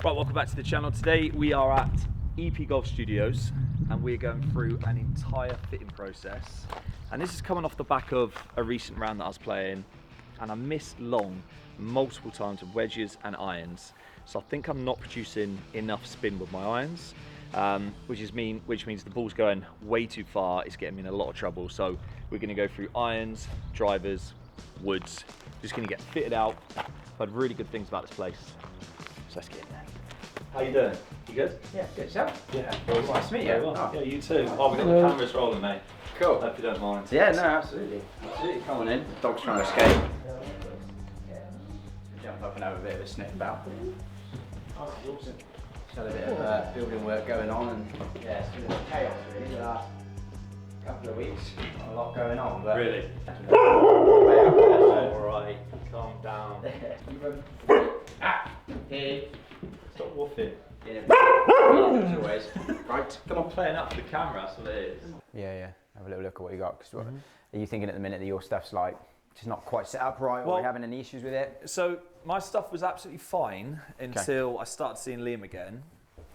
Right, welcome back to the channel. Today we are at EP Golf Studios and we're going through an entire fitting process. And this is coming off the back of a recent round that I was playing, and I missed long multiple times with wedges and irons. So I think I'm not producing enough spin with my irons, which means the ball's going way too far. It's getting me in a lot of trouble. So we're going to go through irons, drivers, woods. Just going to get fitted out. I've heard really good things about this place. So let's get in there. How you doing? You good? Yeah, good yourself? Yeah. Nice to meet you. Well. Oh. Yeah, you too. Oh, we've got the cameras rolling, mate. Cool. Hope you don't mind. Yeah, no, absolutely. Absolutely. Come on in. The dog's trying to escape. Jump up and have a bit of a sniff about. Oh, awesome. Just had a bit of building work going on, and yeah, it's been a bit of chaos really the last couple of weeks. Not a lot going on, but Really? Alright, calm down. Here. Stop woofing. As always. Right, come on. Playing up for the camera, that's what it is. Yeah. Have a little look at what you got. Cause are you thinking at the minute that your stuff's like just not quite set up right, or are you having any issues with it? So my stuff was absolutely fine until I started seeing Liam again.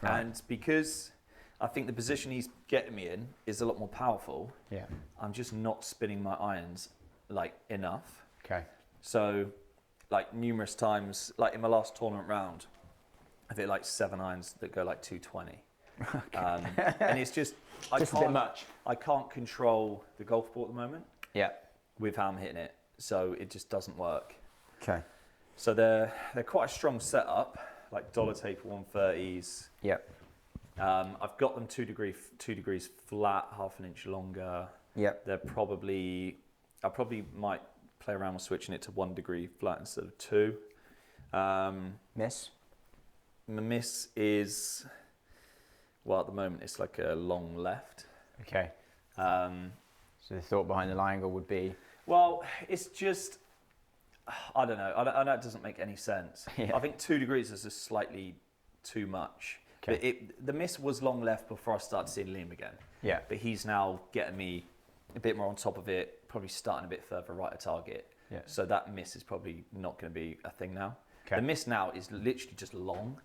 Right. And because I think the position he's getting me in is a lot more powerful, I'm just not spinning my irons like enough. Okay. So like numerous times, like in my last tournament round, I've hit like 7 irons that go like 220. Okay. And it's just a bit much. I can't control the golf ball at the moment. Yeah. With how I'm hitting it, so it just doesn't work. Okay. So they're quite a strong setup, like dollar taper 130s. Yep. I've got them 2 degrees flat, half an inch longer. Yep. I probably might play around with switching it to 1 degree flat instead of 2. Miss? My miss is, well, at the moment it's like a long left. Okay. So the thought behind the lie angle would be? Well, it's just, I don't know. I know it doesn't make any sense. Yeah. I think 2 degrees is just slightly too much. Okay. But the miss was long left before I started seeing Liam again. Yeah. But he's now getting me a bit more on top of it, probably starting a bit further right of target. Yeah. So that miss is probably not going to be a thing now. Okay. The miss now is literally just long.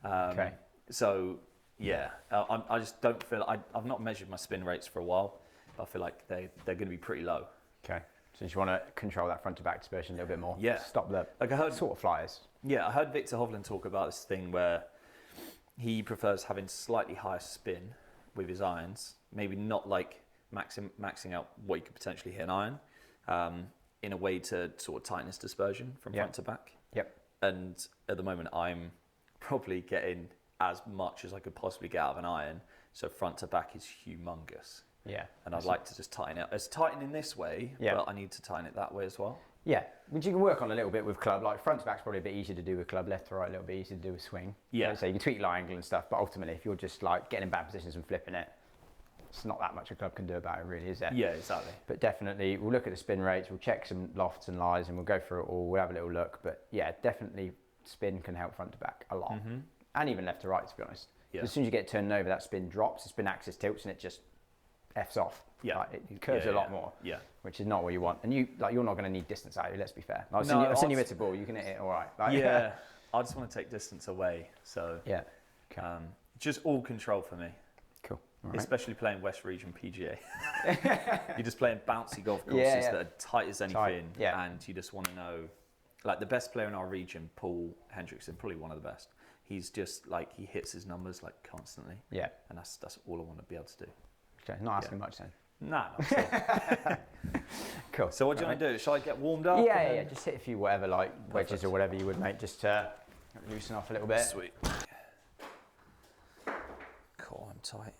Okay. So yeah, I just don't feel, I've not measured my spin rates for a while, but I feel like they're going to be pretty low. Okay. So you just want to control that front to back dispersion a little bit more. Yeah. Stop the sort of flyers. Yeah, I heard Victor Hovland talk about this thing where he prefers having slightly higher spin with his irons, maybe not like maxing out what you could potentially hit an iron, in a way to sort of tighten his dispersion from front to back. Yep. And at the moment I'm probably getting as much as I could possibly get out of an iron, so front to back is humongous. Yeah. And I'd like to just tighten it. It's tighten in this way, but I need to tighten it that way as well. Yeah, which you can work on a little bit with club. Like front to back's probably a bit easier to do with club, left to right a little bit easier to do with swing. Yeah. So you can tweak lie angle and stuff, but ultimately if you're just like getting in bad positions and flipping it, it's not that much a club can do about it really, is there? Yeah, exactly. But definitely we'll look at the spin rates, we'll check some lofts and lies, and we'll go through it all, we'll have a little look. But yeah, definitely spin can help front to back a lot. Mm-hmm. And even left to right, to be honest. Yeah. As soon as you get turned over, that spin drops, the spin axis tilts, and it just F's off. Yeah. Like, it curves a lot more. Yeah. Which is not what you want. And you're not going to need distance out of it, let's be fair. Like, I've seen you hit a ball, you can hit it all right. Like, yeah. I just want to take distance away. So yeah. Okay. Just all control for me. Cool. All right. Especially playing West Region PGA. You're just playing bouncy golf courses that are tight as anything. Yeah. And you just want to know, like the best player in our region, Paul Hendrickson, probably one of the best. He's just like, he hits his numbers like constantly. Yeah. And that's all I want to be able to do. Okay, not asking much then. Nah, not so. Cool. So what do you want to do? Shall I get warmed up? Yeah, just hit a few whatever, like wedges or whatever you would, mate, just to loosen off a little bit. Sweet. Cool, I'm tight.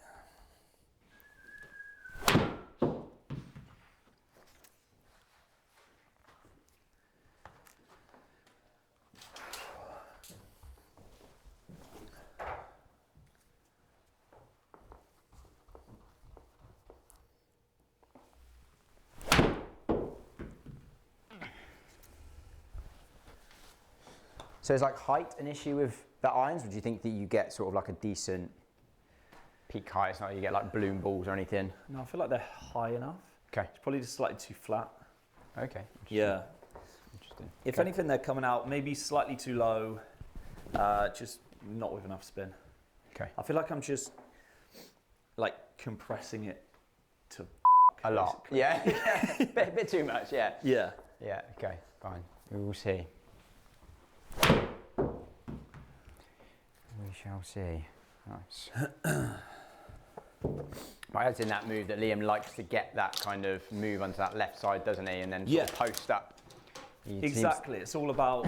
So is like height an issue with the irons? Or do you think that you get sort of like a decent peak height? It's not like you get like balloon balls or anything? No, I feel like they're high enough. Okay. It's probably just slightly too flat. Okay. Yeah. Interesting. If anything, they're coming out maybe slightly too low. Just not with enough spin. Okay. I feel like I'm just like compressing it to a lot. Yeah, bit too much. Yeah. Yeah. Yeah. Okay. Fine. We will see. We shall see. Nice. Right, that's in that move that Liam likes to get that kind of move onto that left side, doesn't he? And then sort of post up. Exactly. It's all about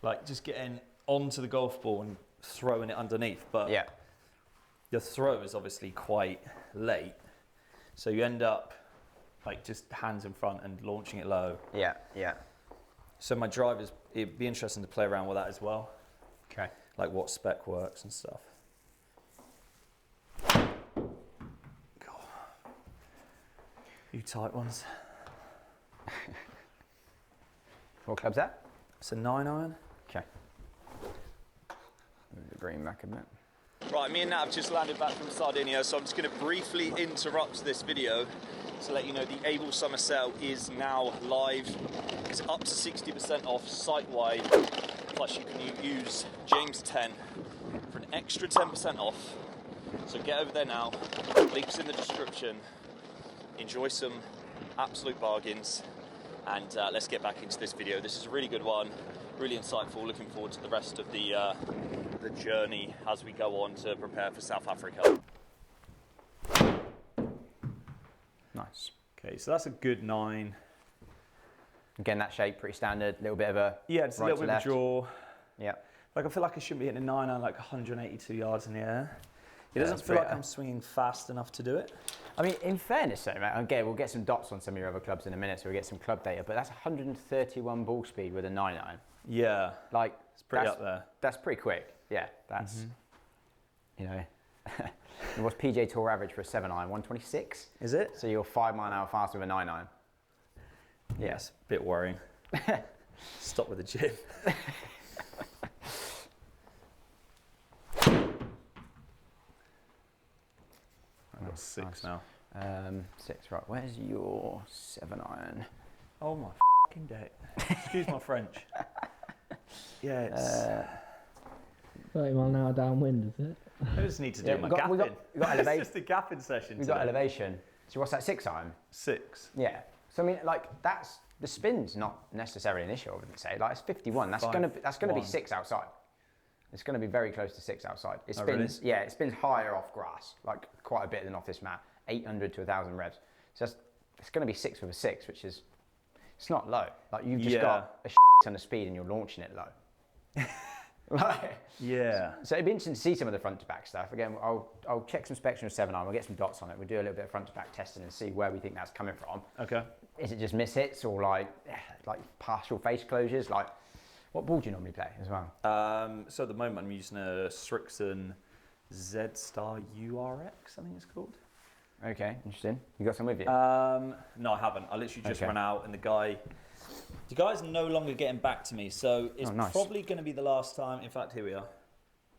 like just getting onto the golf ball and throwing it underneath. But yeah, the throw is obviously quite late, so you end up like just hands in front and launching it low. Yeah, yeah. So my drive is, it'd be interesting to play around with that as well. Okay. Like what spec works and stuff. God. You tight ones. What club's that? It's a 9-iron. Okay. Move the green back a bit. Right, me and Nat have just landed back from Sardinia, so I'm just going to briefly interrupt this video to let you know the AYBL Summer Sale is now live. It's up to 60% off site-wide, plus you can use James 10 for an extra 10% off. So get over there now, links in the description, enjoy some absolute bargains, and let's get back into this video. This is a really good one, really insightful. Looking forward to the rest of the journey as we go on to prepare for South Africa. Nice. Okay, so that's a good 9. Again, that shape pretty standard. Little bit of a It's right a little bit left. of a draw. Yeah. Like I feel like I shouldn't be hitting a 9-iron like 182 yards in the air. It doesn't that's feel like pretty- I'm swinging fast enough to do it. I mean, in fairness, though, mate, okay, we'll get some dots on some of your other clubs in a minute, so we'll get some club data. But that's 131 ball speed with a 9-iron. Yeah, Like, it's pretty that's, up there. That's pretty quick. Yeah, that's, you know, what's PJ Tour average for a 7-iron? 126. Is it? So you're 5 mile an hour faster with a 9-iron. Yes, a bit worrying. Stop with the gym. I've got 6 now. 6, right. Where's your 7-iron? Oh my fucking day. Excuse my French. Yeah, it's... 30 mile an hour downwind, is it? I just need to do my we gapping. got It's elevation. just a gapping session We've today. got elevation. So what's that, 6-iron? 6. Yeah. So I mean, like that's the spin's not necessarily an issue. I wouldn't say. Like it's 51. That's gonna be 1. 6 outside. It's gonna be very close to 6 outside. It Oh, spins. really? Yeah, it spins higher off grass, like quite a bit than off this mat. 800 to 1,000 revs. So it's gonna be 6 with a 6, which is it's not low. Like you've just got a ton of speed and you're launching it low. Like, Yeah. so it'd be interesting to see some of the front to back stuff. Again, I'll check some specs from 7-iron. We'll get some dots on it. We'll do a little bit of front to back testing and see where we think that's coming from. Okay. Is it just mishits or like partial face closures? Like, what ball do you normally play as well? So at the moment I'm using a Strixon Z-Star URX, I think it's called. Okay, interesting. You got some with you? No, I haven't. I literally just Okay. ran out, and the guy's no longer getting back to me, so it's nice. probably going to be the last time. In fact, here we are.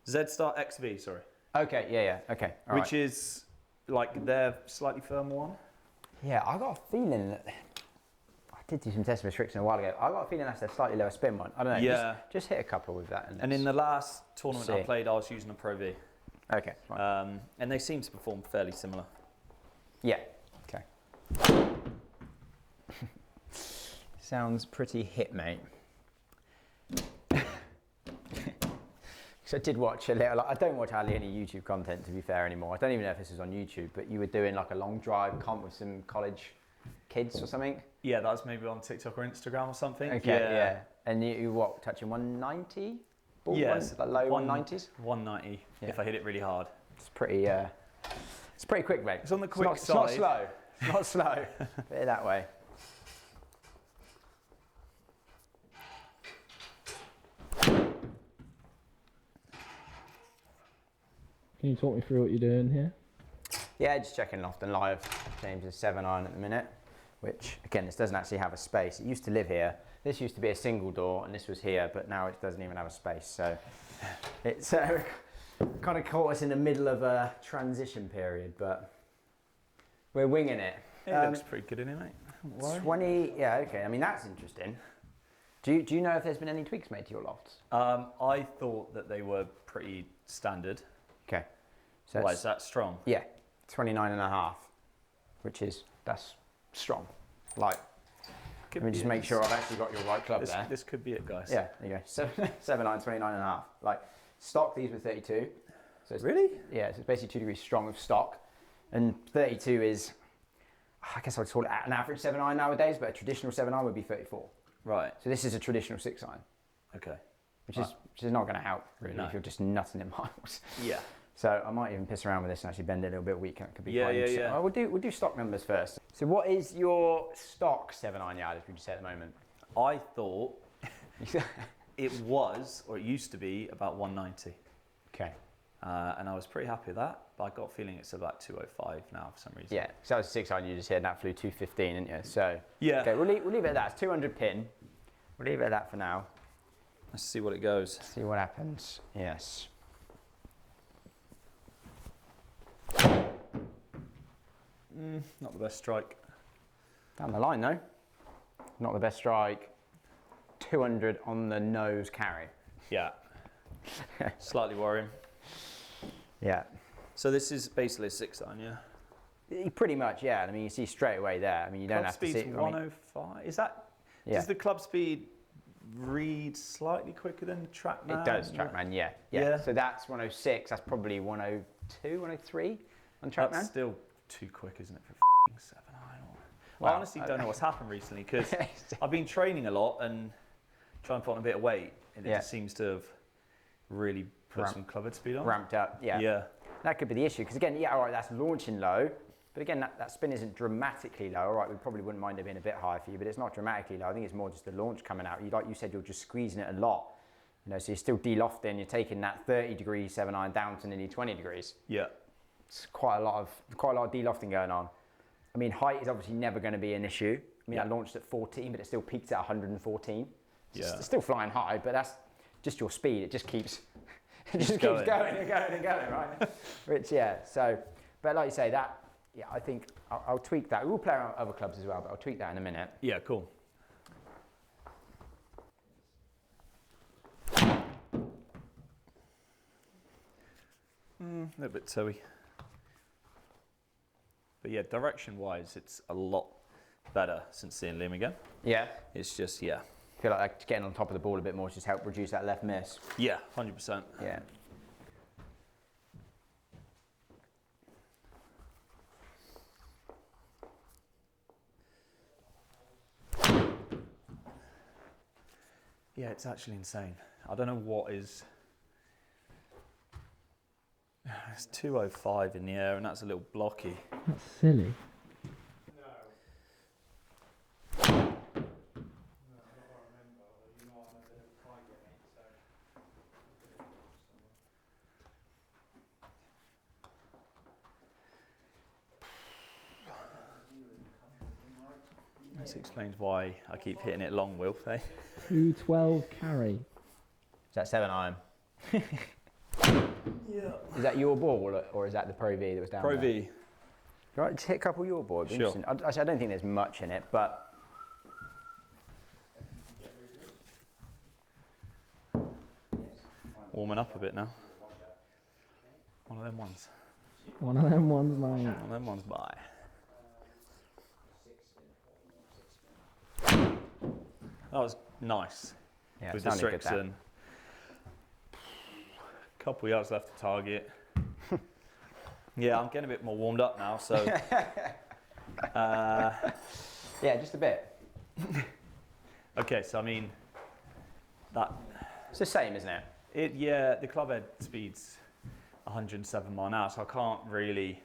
Z-Star XV, sorry. Okay, yeah, okay. All Which right. is like their slightly firmer one. Yeah, I got a feeling that I did do some testing with Strixon a while ago. I got a feeling that's a slightly lower spin one. I don't know. Yeah. Just hit a couple with that. And in the last tournament I see. played, I was using a Pro V. Okay. Fine. And they seem to perform fairly similar. Yeah. Okay. Sounds pretty hit, mate. So I did watch a little. I don't watch hardly any YouTube content, to be fair, anymore. I don't even know if this is on YouTube, but you were doing like a long drive comp with some college kids or something. Yeah, that was maybe on TikTok or Instagram or something. Okay, yeah. And you what, touching 190? Yes, like low 190s? 190 Yeah. if I hit it really hard. It's pretty quick, mate. It's on the quick It's not side. slow. It's not slow. Put it that way. Can you talk me through what you're doing here? Yeah, just checking Loft and Live. James is 7-iron at the minute, which again, this doesn't actually have a space. It used to live here. This used to be a single door, and this was here, but now it doesn't even have a space. So it's kind of caught us in the middle of a transition period, but we're winging it. It looks pretty good in it, mate. Don't worry. 20, yeah, okay. I mean, that's interesting. Do you know if there's been any tweaks made to your lofts? I thought that they were pretty standard. Okay. So Why is that strong? Yeah, 29.5, that's strong. Like, Could let me be just it. make sure I've actually got your right club there. This could be it, guys. Yeah, there you go. 7.9, 29.5. Like, stock, these were 32. So it's, Really? yeah, so it's basically 2 degrees strong of stock. And 32 is, I guess I'd call it an average 7.9 nowadays, but a traditional 7.9 would be 34. Right. So this is a traditional 6.9, Okay. which is not going to help, really, No. if you're just nutting in miles. Yeah. So I might even piss around with this and actually bend it a little bit weaker. It could be Yeah, quite yeah, interesting. yeah. Oh, we'll do stock numbers first. So what is your stock 7.9 yardage, would you say, at the moment? I thought it was, or it used to be, about 190. Okay. And I was pretty happy with that, but I got a feeling it's about 205 now for some reason. Yeah, so that was 6.9 you just said, and that flew 215, didn't you? So, Yeah. okay, we'll leave it at that. It's 200 pin. We'll leave it at that for now. Let's see what it goes. See what happens. Yes. Not the best strike. Down the line, though. Not the best strike. 200 on the nose carry. Yeah. Slightly worrying. Yeah. So this is basically a 6-iron, yeah? Pretty much, yeah. I mean, you see straight away there. I mean, you don't Club have to see. speed's 105. Is that? Yeah. Does the club speed read slightly quicker than the TrackMan? It does, TrackMan, yeah. Yeah. So that's 106. That's probably 102, 103 on TrackMan. That's still too quick, isn't it, for 7-iron? Well, I honestly don't know what's happened recently because I've been training a lot and trying to put on a bit of weight, and it Yeah. just seems to have really put some club head speed on. Ramped up, yeah. Yeah. That could be the issue because again, yeah, all right, that's launching low, but again, that spin isn't dramatically low. All right, we probably wouldn't mind it being a bit higher for you, but it's not dramatically low. I think it's more just the launch coming out. Like you said, you're just squeezing it a lot. You know, so you're still de-lofting. You're taking that 30 degree 7-iron down to nearly 20 degrees. Yeah. It's quite a lot of de-lofting going on. I mean, height is obviously never going to be an issue. I mean, I launched at 14, but it still peaked at 114. It's still flying high, but that's just your speed. It just keeps, keeps going and going and going, right? Which, yeah. So, but like you say, that, yeah, I think I'll tweak that. We'll play around with other clubs as well, but I'll tweak that in a minute. Yeah, cool. A little bit toey. But yeah, direction-wise, it's a lot better since seeing Liam again. Yeah. It's just, yeah. I feel like getting on top of the ball a bit more just help reduce that left miss. Yeah, 100%. Yeah. Yeah, it's actually insane. I don't know what is... It's 205 in the air, and that's a little blocky. That's silly. This explains why I keep hitting it long, Wilf, eh? 212 carry. Is that 7-iron? Yeah. Is that your ball or is that the Pro V that was down Pro there? V. Right, just hit a couple of your ball. It'd be Sure. interesting. Actually, I don't think there's much in it, but Warming up a bit now. One of them ones. One of them ones, mate. One of them ones by. That was nice. yeah, With it the sounded good, that. Strixon. Couple yards left to target. Yeah, I'm getting a bit more warmed up now, so. Yeah, just a bit. Okay, so I mean, that. It's the same, isn't it? Yeah, the club head speed's 107 mile an hour, so I can't really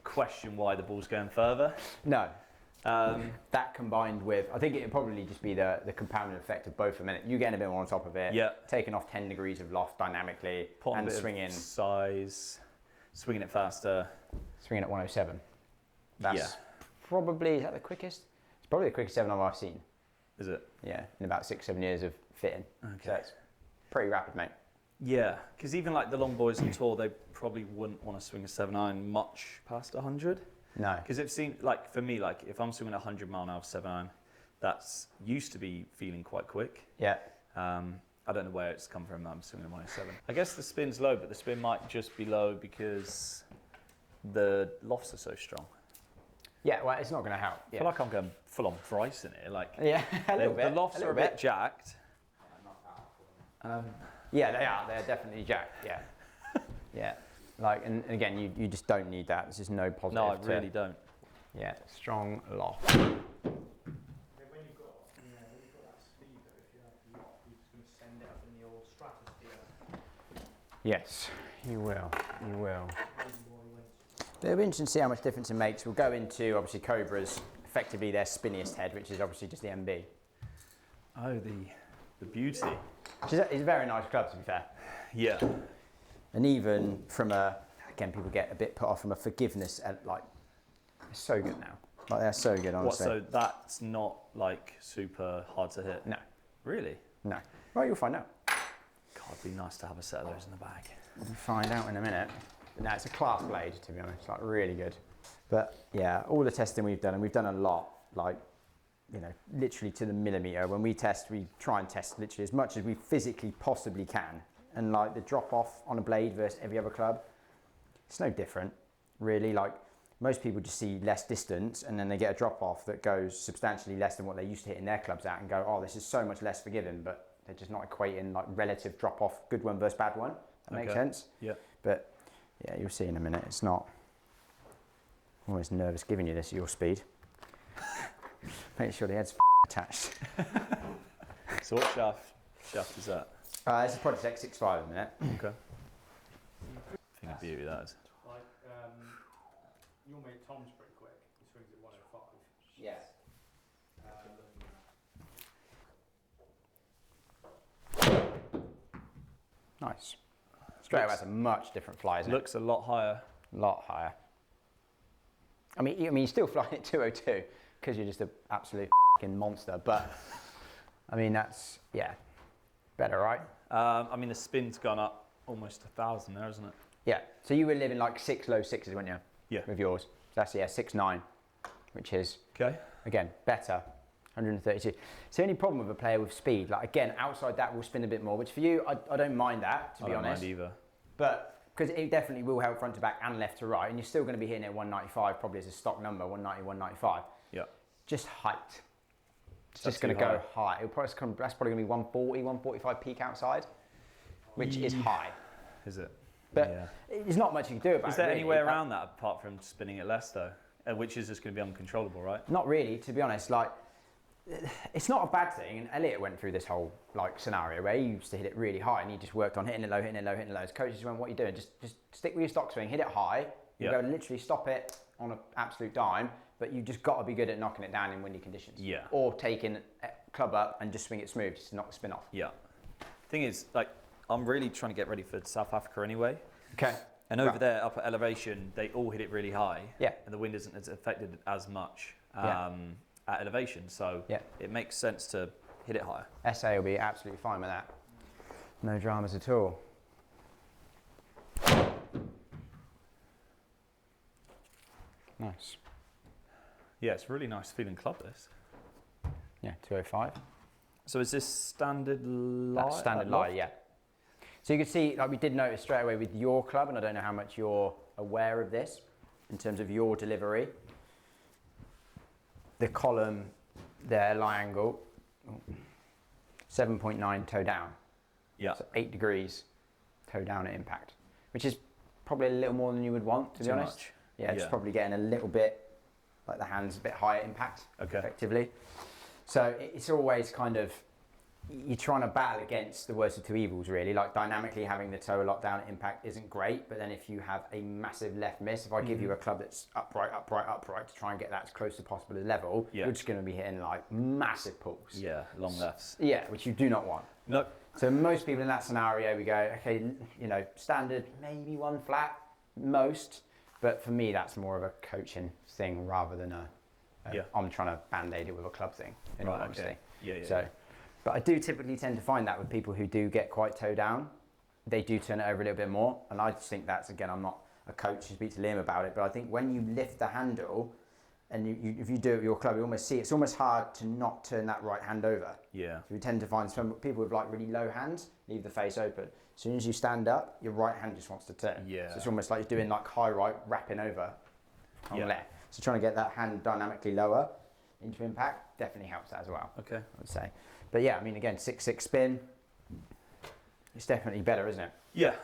question why the ball's going further. No. That combined with, I think it'd probably just be the compounding effect of both a minute. You getting a bit more on top of it, Yeah. taking off 10 degrees of loft dynamically, Put on and a bit swinging of size, swinging it faster. at 107. That's Yeah. probably, is that the quickest? It's probably the quickest 7 I've seen. Is it? Yeah, in about 6-7 years of fitting. Okay. So it's pretty rapid, mate. Yeah, because even like the long boys on tour, they probably wouldn't want to swing a 7-iron much past 100. No. Because they've seen, like for me, like if I'm swinging a 100 mile an hour 7-iron, that's used to be feeling quite quick. Yeah. I don't know where it's come from. I'm swinging a 107. I guess the spin's low, but the spin might just be low because the lofts are so strong. Yeah, well, it's not going to help. I feel like I'm going full on Bryce in here. Like, yeah, a little bit. The lofts are a bit jacked. Yeah, they are. They're definitely jacked. Yeah. Yeah. Like, and again, you just don't need that. There's just no positive. No, I really don't. Yeah, strong loft. When you've got that speed, though, if you have the loft, you're just going to send it up in the old stratosphere. Yes, you will. You will. It'll be interesting to see how much difference it makes. We'll go into, obviously, Cobra's, effectively their spinniest head, which is obviously just the MB. Oh, the beauty. Which is it's a very nice club, to be fair. Yeah. And even from again, people get a bit put off from a forgiveness, like, it's so good now. Like, they're so good, honestly. What, so that's not, like, super hard to hit? No. Really? No. Well, you'll find out. God, it'd be nice to have a set of those in the bag. We'll find out in a minute. But no, it's a class blade, to be honest. Like, really good. But, yeah, all the testing we've done, and we've done a lot, like, you know, literally to the millimetre. When we test, we try and test literally as much as we physically possibly can. And, like, the drop-off on a blade versus every other club, it's no different, really. Like, most people just see less distance, and then they get a drop-off that goes substantially less than what they used to hit in their clubs at, and go, oh, this is so much less forgiving, but they're just not equating, like, relative drop-off, good one versus bad one. That makes sense? Yeah. But, yeah, you'll see in a minute. It's not... I'm always nervous giving you this at your speed. Make sure the head's attached. So what shaft is that? It's a Project X65 in a minute. Okay. Thing of beauty, that is. Like, your mate Tom's pretty quick. He swings at 105. Yes. Nice. Straight away, that's a much different fly, isn't it? Looks a lot higher. A lot higher. I mean, you're still flying at 202 because you're just an absolute f***ing monster. But I mean, that's better, right? I mean, the spin's gone up almost 1,000 there, isn't it? Yeah. So you were living like 6 low sixes, weren't you? Yeah. With yours. So that's 6.9, which is again better. 132. It's the only problem with a player with speed. Like, again, outside that will spin a bit more, which for you, I don't mind that, to be honest. I don't mind either. But, because it definitely will help front to back and left to right, and you're still going to be hitting it 195, probably as a stock number, 190, 195. Yeah. Just height. It's just going to go high. That's probably going to be 140, 145 peak outside, which is high. Is it? But there's not much you can do about it. Is there any way around that apart from spinning it less, though? Which is just going to be uncontrollable, right? Not really, to be honest. Like, it's not a bad thing, and Elliot went through this whole like scenario where he used to hit it really high, and he just worked on hitting it low, hitting it low, hitting it low. His coaches went, "What are you doing? Just stick with your stock swing, hit it high. You go literally stop it on an absolute dime, but you just got to be good at knocking it down in windy conditions. Yeah. Or taking a club up and just swing it smooth, just to knock the spin off. Yeah. Thing is, like, I'm really trying to get ready for South Africa anyway. Okay. And over there, up at elevation, they all hit it really high. Yeah. And the wind isn't as affected as much. At elevation, so it makes sense to hit it higher. SA will be absolutely fine with that. No dramas at all. Nice. Yeah, it's a really nice feeling club, this. Yeah, 205. So is this standard lie? That's standard lie, yeah. So you can see, like we did notice straight away with your club, and I don't know how much you're aware of this in terms of your delivery. The column there, lie angle, 7.9 toe down. Yeah. So 8 degrees toe down at impact, which is probably a little more than you would want, to be honest. Much. Yeah, just probably getting a little bit, like the hands a bit higher impact, effectively. So it's always kind of, you're trying to battle against the worst of two evils, really. Like, dynamically having the toe locked down at impact isn't great, but then if you have a massive left miss, if I give you a club that's upright, upright, upright to try and get that as close as possible as level, you're just going to be hitting like massive pulls. Yeah, long lefts. Yeah, which you do not want. No. So most people in that scenario, we go, okay, you know, standard, maybe one flat, most, but for me, that's more of a coaching thing rather than I'm trying to band-aid it with a club thing, in all honesty. Okay. Yeah. So, but I do typically tend to find that with people who do get quite toe down, they do turn it over a little bit more. And I just think that's, again, I'm not a coach to speak to Liam about it, but I think when you lift the handle and if you do it with your club, you almost see it's almost hard to not turn that right hand over. Yeah. So we tend to find some people with like really low hands leave the face open. As soon as you stand up, your right hand just wants to turn. Yeah. So it's almost like you're doing like high right, wrapping over on left. So trying to get that hand dynamically lower into impact definitely helps that as well. Okay. I would say. But yeah, I mean, again, 6-6 spin, it's definitely better, isn't it? Yeah.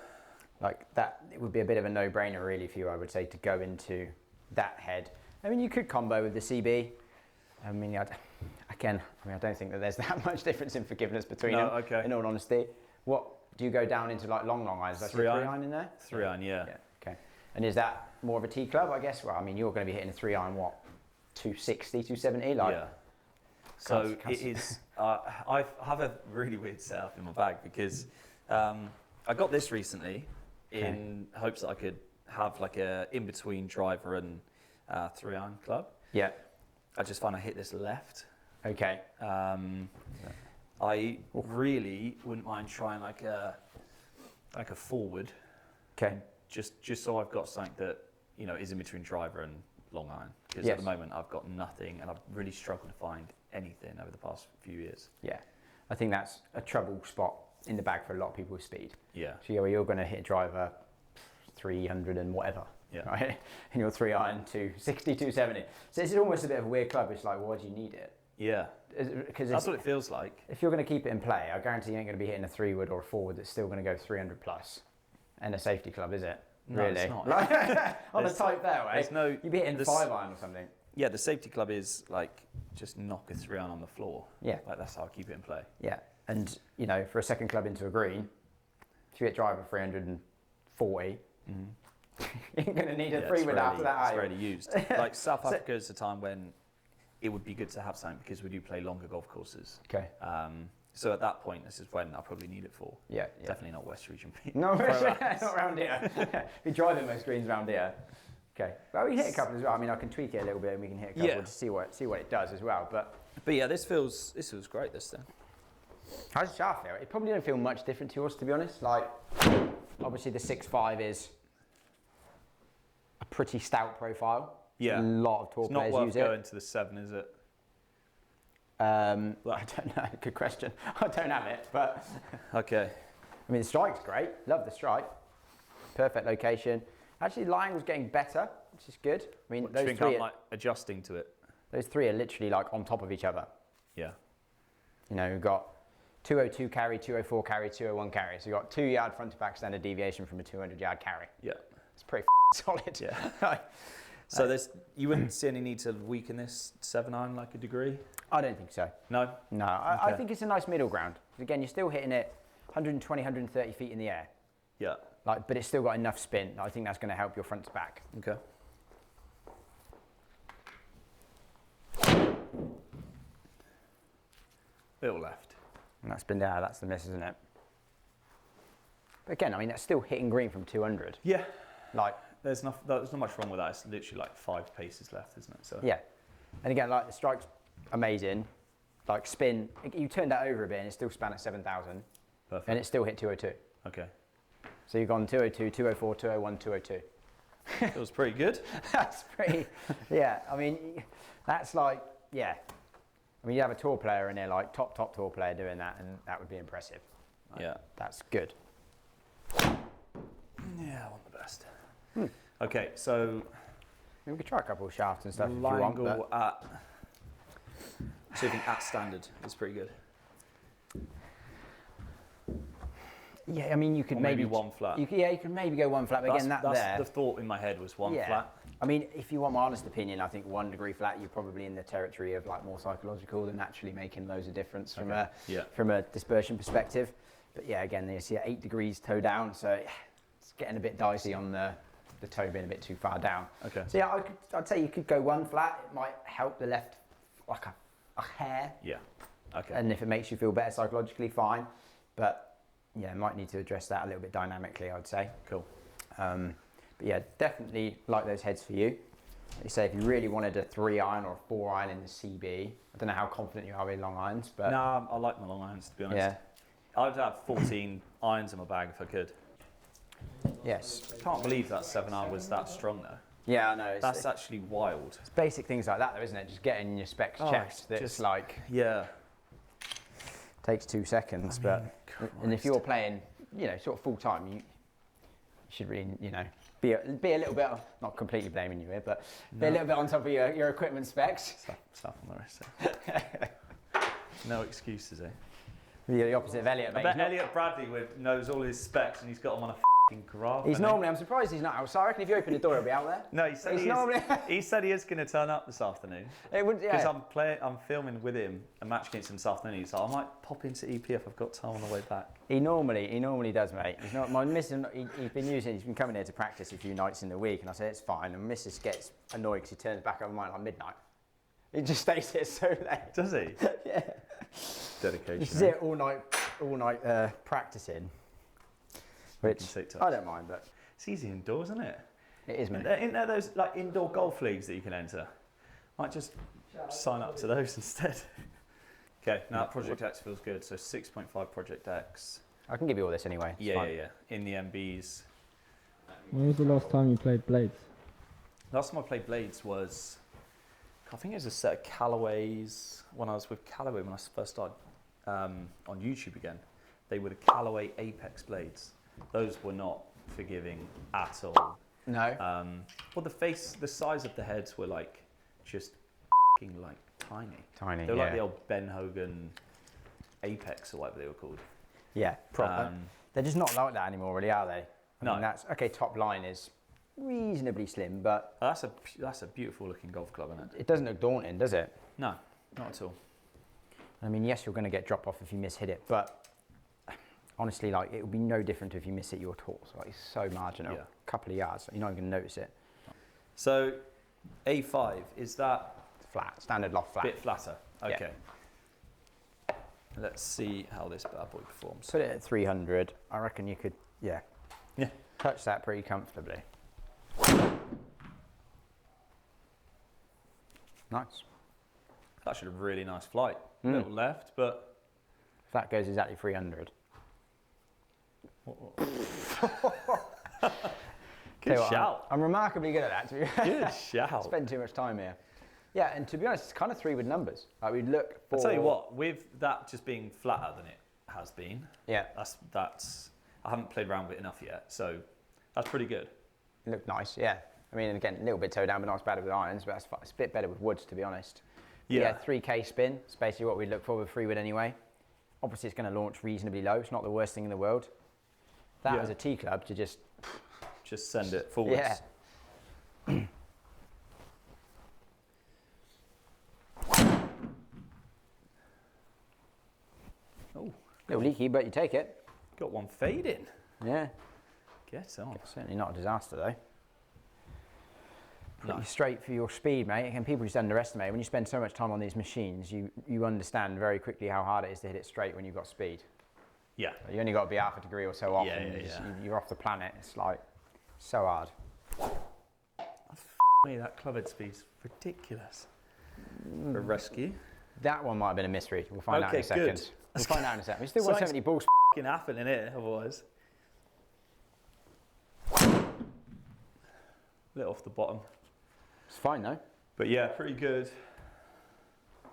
Like that, it would be a bit of a no-brainer really for you, I would say, to go into that head. I mean, you could combo with the CB. I mean, I don't think that there's that much difference in forgiveness between them. Okay. In all honesty, what do you go down into like long irons? Like 3-iron in there? 3-iron, yeah. Okay. And is that more of a T club? I guess. Well, I mean, you're going to be hitting a 3-iron what? 260, 270, like. Yeah. So it is. I have a really weird setup in my bag because I got this recently in hopes that I could have like a in between driver and 3-iron club. Yeah. I just find I hit this left. Okay. I really wouldn't mind trying like a forward. Okay. Just so I've got something that is in between driver and long iron. Because at the moment I've got nothing, and I've really struggled to find anything over the past few years. Yeah. I think that's a trouble spot in the bag for a lot of people with speed. Yeah. So you're going to hit driver 300 and whatever. Yeah. Right? And your 3-iron 260, 270. So it's almost a bit of a weird club. It's like, why do you need it? Yeah. Because that's what it feels like. If you're going to keep it in play, I guarantee you ain't going to be hitting a 3-wood or a 4-wood that's still going to go 300 plus. And a safety club, is it? No, really? it's not. On a tight fairway, you'd be hitting 5-iron or something. Yeah, the safety club is like just knock a 3-iron on the floor. Yeah. Like that's how I keep it in play. Yeah. And, for a second club into a green, if you hit driver 340, you're going to need a 3-wood after that. It's rarely used. Like South Africa is the time when it would be good to have something because we do play longer golf courses. Okay. So at that point, this is when I probably need it for. Yeah. Definitely not West Region. No, not around here. Be driving most greens around here. Okay. Well, we hit a couple as well. I mean, I can tweak it a little bit, and we can hit a couple to see what it does as well. But yeah, this feels great. This thing. How's the shaft feel? It probably don't feel much different to yours, to be honest. Like, obviously the 6.5 is a pretty stout profile. Yeah. A lot of tour players use it. It's not worth going to the 7, is it? I don't know. Good question. I don't have it, but okay. I mean, the strike's great. Love the strike. Perfect location. Actually, the line was getting better, which is good. I mean, those three. I'm like adjusting to it. Those three are literally like on top of each other. Yeah. We've got 202 carry, 204 carry, 201 carry. So you've got 2 yard front to back standard deviation from a 200 yard carry. Yeah. It's pretty solid. Yeah. So you wouldn't see any need to weaken this 7-iron like a degree? I don't think so. No? No, I think it's a nice middle ground. Again, you're still hitting it 120, 130 feet in the air. Yeah. But it's still got enough spin. I think that's going to help your front to back. Okay. Little left. And that's been there. That's the miss, isn't it? But again, I mean, that's still hitting green from 200. Yeah. Like, there's not much wrong with that. It's literally like 5 paces left, isn't it? So. Yeah. And again, like the strike's amazing. Like spin, you turned that over a bit and it still span at 7,000. Perfect. And it still hit 202. Okay. So you've gone 202, 204, 201, 202. It was pretty good. That's pretty, yeah. I mean, that's like, yeah. I mean, you have a tour player in there, like top tour player doing that, and that would be impressive. Like, yeah. That's good. Yeah, I want the best. Okay, so we could try a couple of shafts and stuff if you line want. angle at, so I think at standard is pretty good. Yeah, I mean, you could or maybe one flat. You could maybe go one flat, but again, that's there. The thought in my head was one flat. I mean, if you want my honest opinion, I think 1 degree flat, you're probably in the territory of like more psychological than actually making loads of difference from a dispersion perspective. But yeah, again, you see 8 degrees toe down, so it's getting a bit dicey on the toe being a bit too far down. Okay. So yeah, I'd say you could go 1 flat. It might help the left like a hair. Yeah. Okay. And if it makes you feel better psychologically, fine. But yeah, might need to address that a little bit dynamically, I would say. Cool. But yeah, definitely like those heads for you. You say if you really wanted a 3-iron or a 4-iron in the CB, I don't know how confident you are with long irons, but no, I like my long irons to be honest. Yeah. I'd have 14 irons in my bag if I could. Yes. I can't believe that 7-iron was that strong though. Yeah, I know. That's actually wild. It's basic things like that, though, isn't it? Just getting your specs checked. That's just like yeah. Takes 2 seconds, and if you're playing, you know, sort of full time, you should really, you know, be a little bit, not completely blaming you here, but be a little bit on top of your equipment specs. Stuff on the wrist. No excuses, eh? You're the opposite of Elliot, mate. I bet Elliot Bradley knows all his specs and he's got them on a graph. He's normally, I'm surprised he's not outside. I reckon if you open the door, he'll be out there. No, he said he said he is going to turn up this afternoon. Because I'm filming with him a match against him this afternoon. So I might pop into EP if I've got time on the way back. He normally does, mate. He's not my missus. He's been coming here to practice a few nights in the week, and I say it's fine. And Mrs. gets annoyed because he turns back over mine like midnight. He just stays here so late. Does he? Yeah. Dedication. He's here all night practicing. Which I don't mind, but it's easy indoors, isn't it? It is, mate. Isn't there those like indoor golf leagues that you can enter? Might just sign up to those instead. Okay, now Project X feels good. So 6.5 Project X. I can give you all this anyway. Yeah. In the MBs. When was the last time you played Blades? Last time I played Blades was, I think it was a set of Callaways when I was with Callaway when I first started on YouTube again. They were the Callaway Apex Blades. Those were not forgiving at all. No. Well, the size of the heads were like just like tiny. Tiny. They were like the old Ben Hogan Apex or whatever they were called. Yeah, proper. They're just not like that anymore, really, are they? I No. mean, that's okay. Top line is reasonably slim, but That's a beautiful looking golf club, isn't it? it doesn't look daunting, does it? No, not at all. I mean, yes, you're going to get drop off if you miss hit it, but honestly, like it would be no different if you miss hit your toss. Like it's so marginal. Yeah. A couple of yards, you're not even going to notice it. So, A5 is that Flat, standard loft flat. bit flatter? Yeah. Okay. Let's see how this bad boy performs. Put it at 300. I reckon you could, yeah, touch that pretty comfortably. Nice. That's actually a really nice flight. A little left, but That goes exactly 300. good shout. I'm remarkably good at that, to be honest. Good shout. Spend too much time here. Yeah, and to be honest, it's kind of 3 with numbers. Like we'd look for. I'll tell you what, with that just being flatter than it has been, Yeah, that's I haven't played around with it enough yet, so that's pretty good. it looked nice. Yeah, I mean, again, a little bit toe down, but not as bad with irons. But it's a bit better with woods, to be honest. Yeah. 3K spin. It's basically what we'd look for with 3 wood anyway. Obviously, it's going to launch reasonably low. It's not the worst thing in the world. That as a tee club to just send it forwards. Yeah. Oh, little leaky, but you take it. got one fading. Yeah. Get on. Certainly not a disaster though. No. Pretty straight for your speed, mate. Again, people just underestimate. When you spend so much time on these machines, you understand very quickly how hard it is to hit it straight when you've got speed. Yeah. You only got to be half a degree or so off, Yeah, and yeah. you're off the planet. It's like so hard. Me, that club head speed's ridiculous. For a rescue. That one might have been a mystery. We'll find out in a second. Good. We'll find out in a second. We still Something's 170 balls. Fucking happening here, otherwise. Lit off the bottom. It's fine though. But yeah, pretty good. I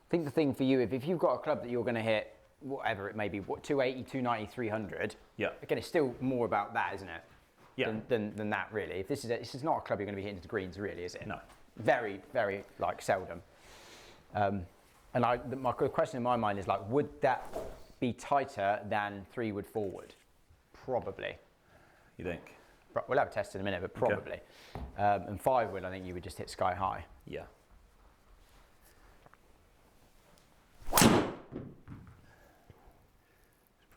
think the thing for you, if you've got a club that you're going to hit, whatever it may be, 280, 290, 300, Yeah. again, it's still more about that, isn't it? Yeah. Than that, really. If this is not a club you're going to be hitting to the greens, really, is it? No. Very, very, like, seldom. And my question in my mind is, like, would that be tighter than 3 wood forward? Probably. You think? We'll have a test in a minute, but probably. Okay. And 5 wood, I think you would just hit sky high. Yeah.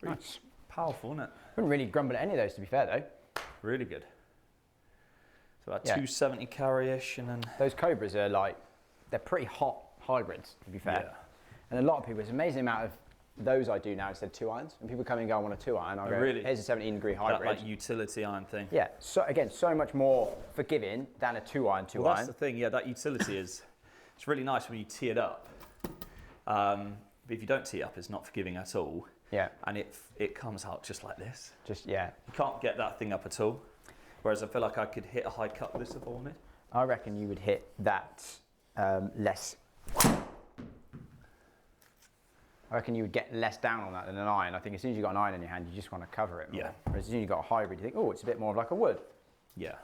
It's pretty powerful, isn't it? Wouldn't really grumble at any of those, to be fair, though. Really good. So about 270 carry-ish, and then those Cobras are like, they're pretty hot hybrids, to be fair. Yeah. And a lot of people, it's an amazing amount of those I do now instead of 2 irons. And people come and go, I want a 2 iron. I go, really? Here's a 17-degree that hybrid. like utility iron thing. Yeah, so again, so much more forgiving than a 2 iron, 2 Well, iron. that's the thing, yeah, that utility is, it's really nice when you tee it up. But if you don't tee up, it's not forgiving at all. Yeah. And it comes out just like this. Just, yeah. You can't get that thing up at all. Whereas I feel like I could hit a high cut with this if I wanted. I reckon you would hit that less. I reckon you would get less down on that than an iron. I think as soon as you've got an iron in your hand, you just want to cover it more. Yeah. Whereas as soon as you've got a hybrid, you think, oh, it's a bit more of like a wood. Yeah.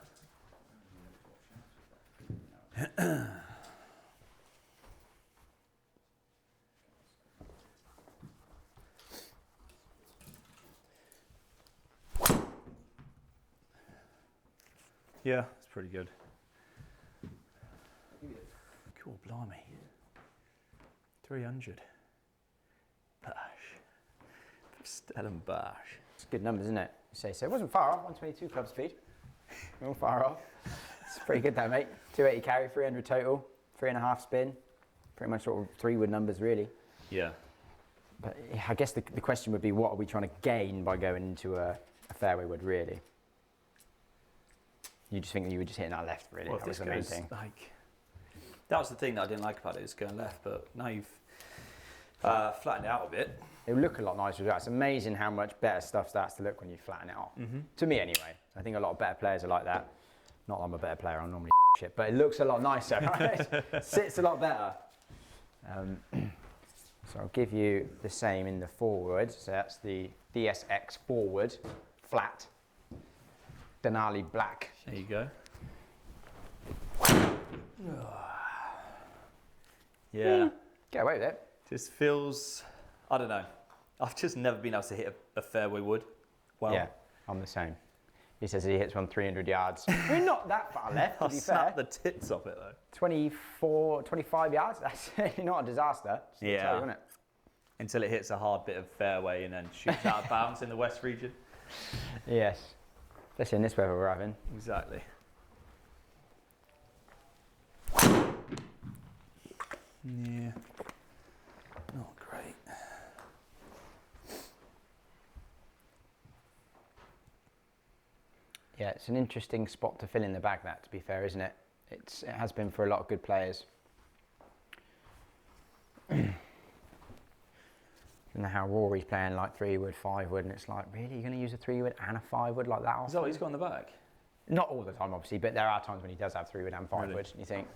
Yeah, it's pretty good. Cool, blimey. 300. Bash. Stellan Bash. It's good numbers, isn't it? You say so. It wasn't far off, 122 club speed. Not far off. It's pretty good though, mate. 280 carry, 300 total, 3.5 spin. Pretty much sort of 3 wood numbers, really. Yeah. But I guess the question would be, what are we trying to gain by going into a fairway wood, really? You just think that you were just hitting that left, really. Well, That was the main thing. Like, that was the thing that I didn't like about it, is going left, but now you've flattened it out a bit. It would look a lot nicer as well. It's amazing how much better stuff starts to look when you flatten it off. To me, anyway. I think a lot of better players are like that. Not that I'm a better player, I'm normally shit, but it looks a lot nicer, right? Sits a lot better. So I'll give you the same in the forward. So that's the DSX forward, flat, Denali black. There you go. Yeah. Get away with it. Just feels, I don't know. I've just never been able to hit a fairway wood. Well, Yeah, I'm the same. He says he hits one 300 yards. I mean, not that far left, to I'll be snap fair. the tits off it though. 24, 25 yards. That's not a disaster. Just to Yeah. tell you, isn't it? Until it hits a hard bit of fairway and then shoots out of bounds in the west region. Yes. Especially in this weather we're having. Exactly. Yeah. Not great. Yeah, it's an interesting spot to fill in the bag, that, to be fair, isn't it? It has been for a lot of good players. And how Rory's playing like 3 wood, 5 wood, and it's like, really, you're going to use a 3 wood and a 5 wood like that? Is that what he's got in the bag? Not all the time, obviously, but there are times when he does have 3 wood and 5 Really? wood, and you think,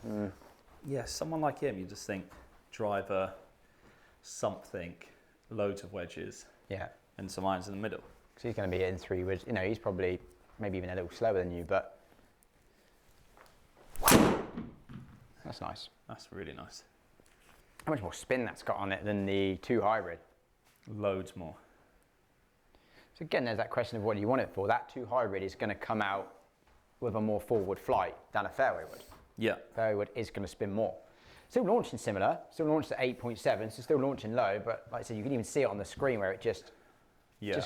Yeah, someone like him, you just think driver, something, loads of wedges, yeah. and some irons in the middle. Because he's going to be hitting 3 woods. You know, he's probably maybe even a little slower than you, but that's nice. That's really nice. How much more spin that's got on it than the 2 hybrid? Loads more. So again, there's that question of what do you want it for. That 2 hybrid is going to come out with a more forward flight than a fairway wood. Yeah. Fairway wood is going to spin more. Still launching similar, still launched at 8.7, so still launching low, but like I said, you can even see it on the screen where it just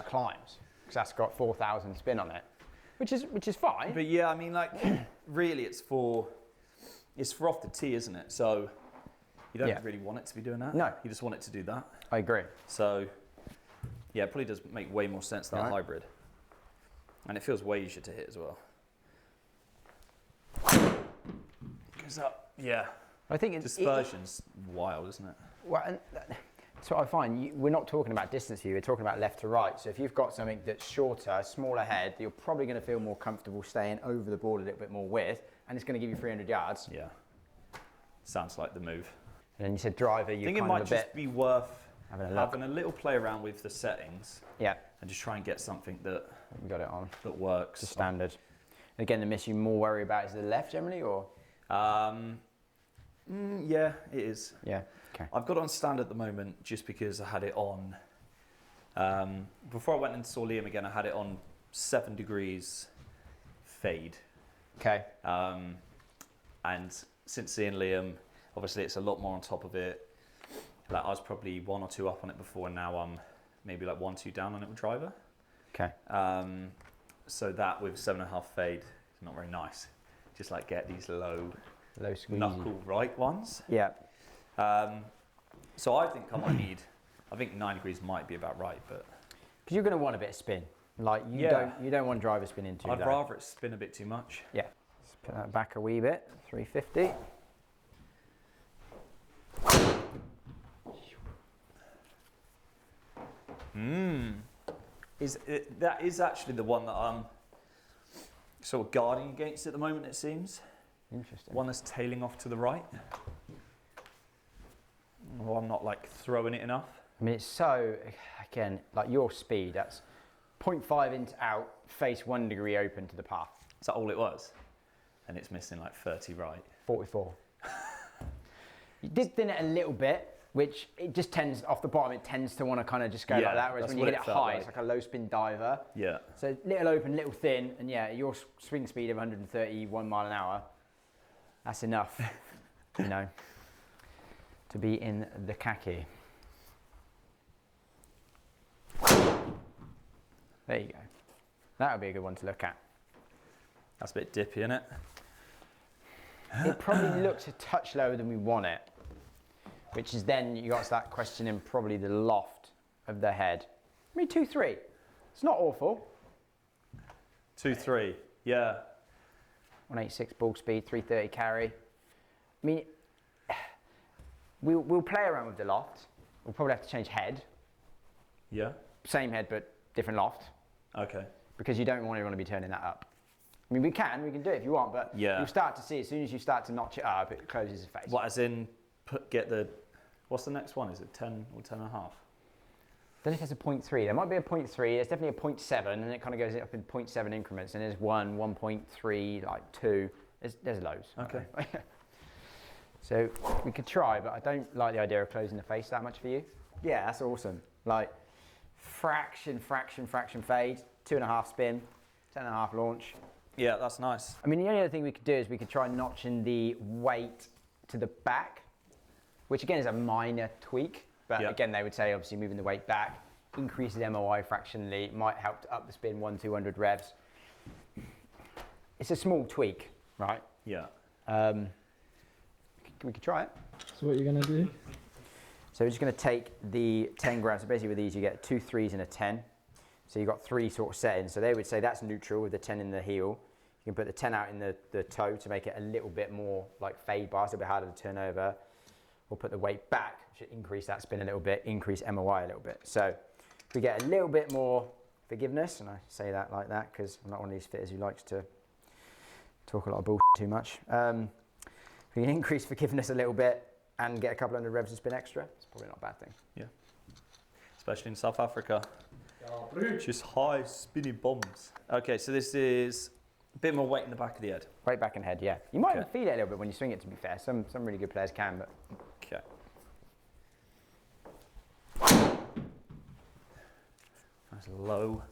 climbs, because that's got 4,000 spin on it, which is fine. But yeah, I mean, like, really, it's for off the tee, isn't it? So you don't really want it to be doing that. No. You just want it to do that. I agree. So yeah, it probably does make way more sense than a Right. hybrid. And it feels way easier to hit as well. Goes up. Yeah. I think it's Dispersion's wild, isn't it? well, and so I find we're not talking about distance view, we're talking about left to right. So if you've got something that's shorter, smaller head, you're probably going to feel more comfortable staying over the board a little bit more width, and it's going to give you 300 yards. Yeah. Sounds like the move. And then you said driver, I you think it kind might of a just bit be worth having a look. having a little play around with the settings Yeah, and just try and get something that you got it on. works. It's standard. Again, the miss you more worry about is the left generally, or? Yeah, it is. Yeah, okay. I've got it on stand at the moment just because I had it on. Before I went and saw Liam again, I had it on 7 degrees fade. Okay. And since seeing Liam, obviously it's a lot more on top of it. Like I was probably 1 or 2 up on it before, and now I'm maybe like 1, 2 down on it with driver. Okay. So that with 7.5 fade is not very nice. Just like get these low Squeezy. knuckle right ones. Yeah. So I think I think 9 degrees might be about right, but Because you're going to want a bit of spin. Like you don't want driver spin into I'd that. rather it spin a bit too much. Yeah. Let's put that back a wee bit. 350. That is actually the one that sort of guarding against it at the moment, it seems. Interesting. One that's tailing off to the right. Well, I'm not like throwing it enough. I mean, it's so, again, like your speed, that's 0.5 inch out, face 1 degree open to the path. Is that all it was? And it's missing like 30 right. 44. You did thin it a little bit, which it just tends, off the bottom, it tends to want to kind of just go like that, whereas when you hit it high, it's like a low spin diver. Yeah. So little open, little thin, and yeah, your swing speed of 131 mile an hour, that's enough, you know, to be in the khaki. There you go. That would be a good one to look at. That's a bit dippy, isn't it? It probably looks a touch lower than we want it, which is then you got that question in probably the loft of the head. I mean, 2-3. It's not awful. 2-3. Yeah. 186 ball speed, 330 carry. I mean, we'll play around with the loft. We'll probably have to change head. Yeah. Same head, but different loft. Okay. Because you don't want to be turning that up. I mean, we can do it if you want, but yeah, you'll start to see as soon as you start to notch it up, it closes the face. What, as in, get the, what's the next one? Is it 10 or 10 and a half? I don't know if there's a 0.3. There might be a 0.3. There's definitely a 0.7, and it kind of goes up in 0.7 increments. And there's 1, 1.3, like 2. There's loads. Okay. So we could try, but I don't like the idea of closing the face that much for you. Yeah, that's awesome. Like fraction fade, 2.5 spin, 10.5 launch. Yeah, that's nice. I mean, the only other thing we could do is we could try notching the weight to the back, which again is a minor tweak. But again, they would say obviously moving the weight back increases MOI fractionally, might help to up the spin 100-200 revs. It's a small tweak, right? Yeah. We could try it. So what you're going to do? So we're just going to take the 10 grams. So basically with these you get 2 3s and a 10. So you've got 3 sort of settings. So they would say that's neutral with the 10 in the heel. You can put the 10 out in the toe to make it a little bit more like fade bar, so a bit harder to turn over. We'll put the weight back, which should increase that spin a little bit, increase MOI a little bit. So if we get a little bit more forgiveness, and I say that like that because I'm not one of these fitters who likes to talk a lot of bullshit too much. If we can increase forgiveness a little bit and get a couple hundred revs of spin extra, it's probably not a bad thing. Yeah. Especially in South Africa. Just high spinny bombs. Okay, so this is a bit more weight in the back of the head. Weight back and head, yeah. You might even feel it a little bit when you swing it, to be fair. Some really good players can, but... Okay. That's low.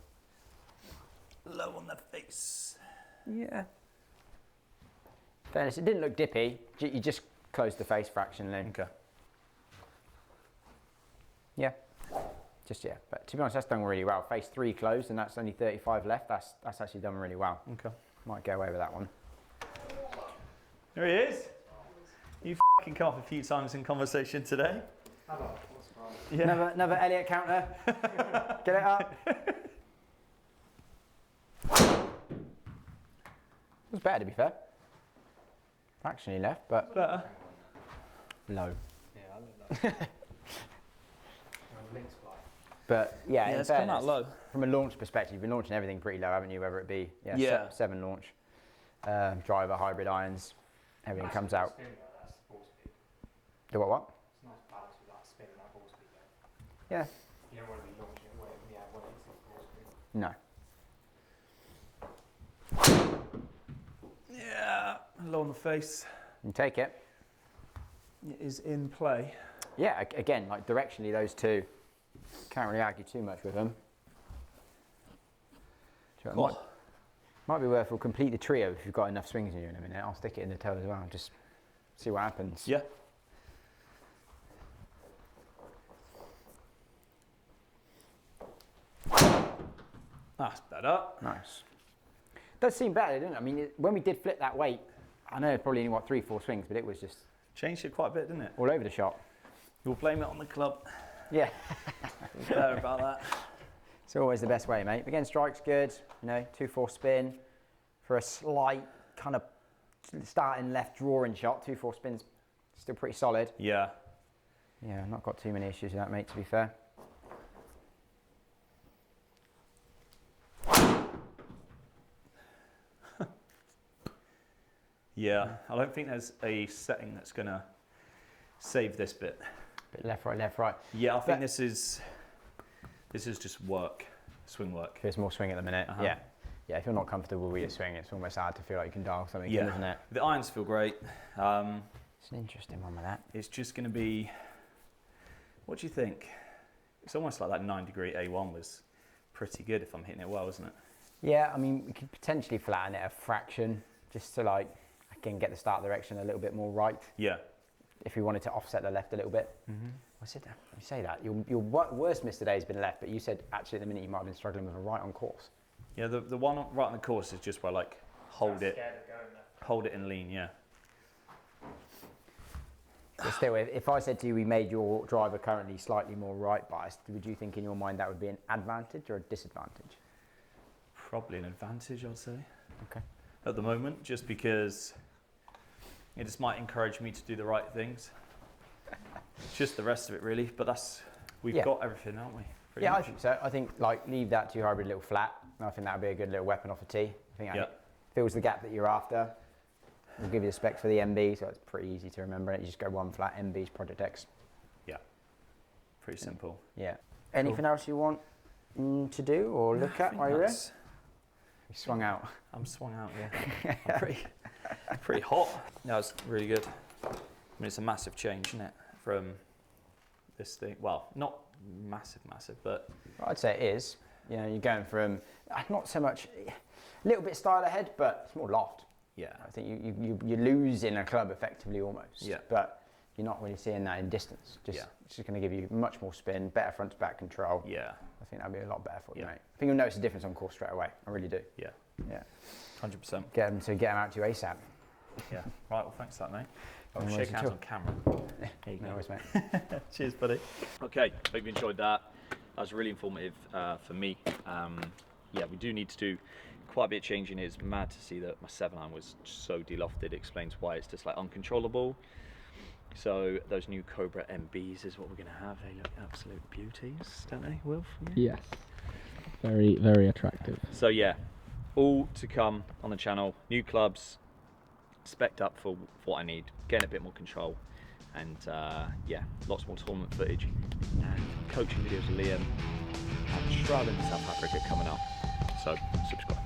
Low on the face. Yeah. Fairness, it didn't look dippy. You just closed the face fractionally. Okay. Yeah. Just, yeah. But to be honest, that's done really well. Face 3 closed and that's only 35 left. That's actually done really well. Okay. Might go away with that one. There he is. You f***ing come up a few times in conversation today. Hello. Yeah. Another Elliot counter. Get it up. It was better, to be fair. Fractionally left, but Better. low. Yeah, I love that. Links fly. But yeah, Yeah, in it's come fairness, out low. from a launch perspective, you've been launching everything pretty low, haven't you? Whether it be Yeah. 7 launch, driver, hybrid irons, everything comes out. Spin, though, that's the ball speed. Do what? It's nice balance with that spin and that ball speed, though. Yeah. You don't want to be launching it way, yeah, 186 ball speed. No. Yeah. Low on the face. You take it. It is in play. Yeah, again, like directionally, those two can't really argue too much with them. So it might be worth, we'll complete the trio if you've got enough swings in you in a minute. I'll stick it in the toe as well, just see what happens. Yeah. That's better. Nice. Does seem better, doesn't it? I mean, when we did flip that weight, I know it's probably only, what, 3-4 swings, but it was just Changed it quite a bit, didn't it? all over the shop. You'll blame it on the club. Yeah. Better about that. It's always the best way, mate. Again, strike's good, you know, 2-4 spin for a slight kind of starting left drawing shot. 2-4 spin's still pretty solid. Yeah. Yeah, not got too many issues with that, mate, to be fair. Yeah, I don't think there's a setting that's going to save this bit. Bit left, right. Yeah, I think this is just work, swing work. There's more swing at the minute. Yeah. Yeah, if you're not comfortable with your swing, it's almost hard to feel like you can dial something in, isn't it? The irons feel great. It's an interesting one with that. It's just going to be, what do you think? It's almost like that 9-degree A1 was pretty good if I'm hitting it well, isn't it? Yeah, I mean, we could potentially flatten it a fraction just to like, again, get the start direction a little bit more right. Yeah. If we wanted to offset the left a little bit. I said that. You say that. Your worst miss today has been left, but you said actually at the minute you might have been struggling with a right on course. Yeah, the one right on the course is just where like hold it and lean, yeah. But still, if I said to you we made your driver currently slightly more right biased, would you think in your mind that would be an advantage or a disadvantage? Probably an advantage, I'd say. Okay. At the moment, just because it just might encourage me to do the right things. Just the rest of it, really. But we've got everything, haven't we? Pretty much. I think so. I think like leave that to your hybrid little flat. I think that would be a good little weapon off a tee. I think that fills the gap that you're after. We'll give you the specs for the MB, so it's pretty easy to remember it. You just go one flat, MB's Project X. Yeah. Pretty simple. Yeah. Anything else you want to do or look at while you're there? You swung out. I'm swung out, yeah. I'm pretty hot. No, it's really good. I mean, it's a massive change, isn't it? From this thing. Well, not massive, but... I'd say it is. You know, you're going from, not so much, a little bit style ahead, but it's more loft. Yeah. I think you lose in a club effectively almost. Yeah. But you're not really seeing that in distance. It's just going to give you much more spin, better front to back control. Yeah. I think that'll be a lot better for you, mate. I think you'll notice a difference on course straight away. I really do. Yeah. Yeah. 100%. Get them out to you ASAP. Yeah. Right, well, thanks for that, mate. No Shake worries hands at all. on camera. There you No go. worries, mate. Cheers, buddy. Okay, hope you enjoyed that. That was really informative for me. Yeah, we do need to do quite a bit of changing. It's mad to see that my 7-iron was so delofted. It explains why it's just like uncontrollable. So those new Cobra MBs is what we're going to have. They look absolute beauties, don't they, Wilf? Yeah. Yes. Very, very attractive. So yeah, all to come on the channel. New clubs, spec'd up for what I need, getting a bit more control, and yeah, lots more tournament footage and coaching videos with Liam and traveling to South Africa coming up. So subscribe.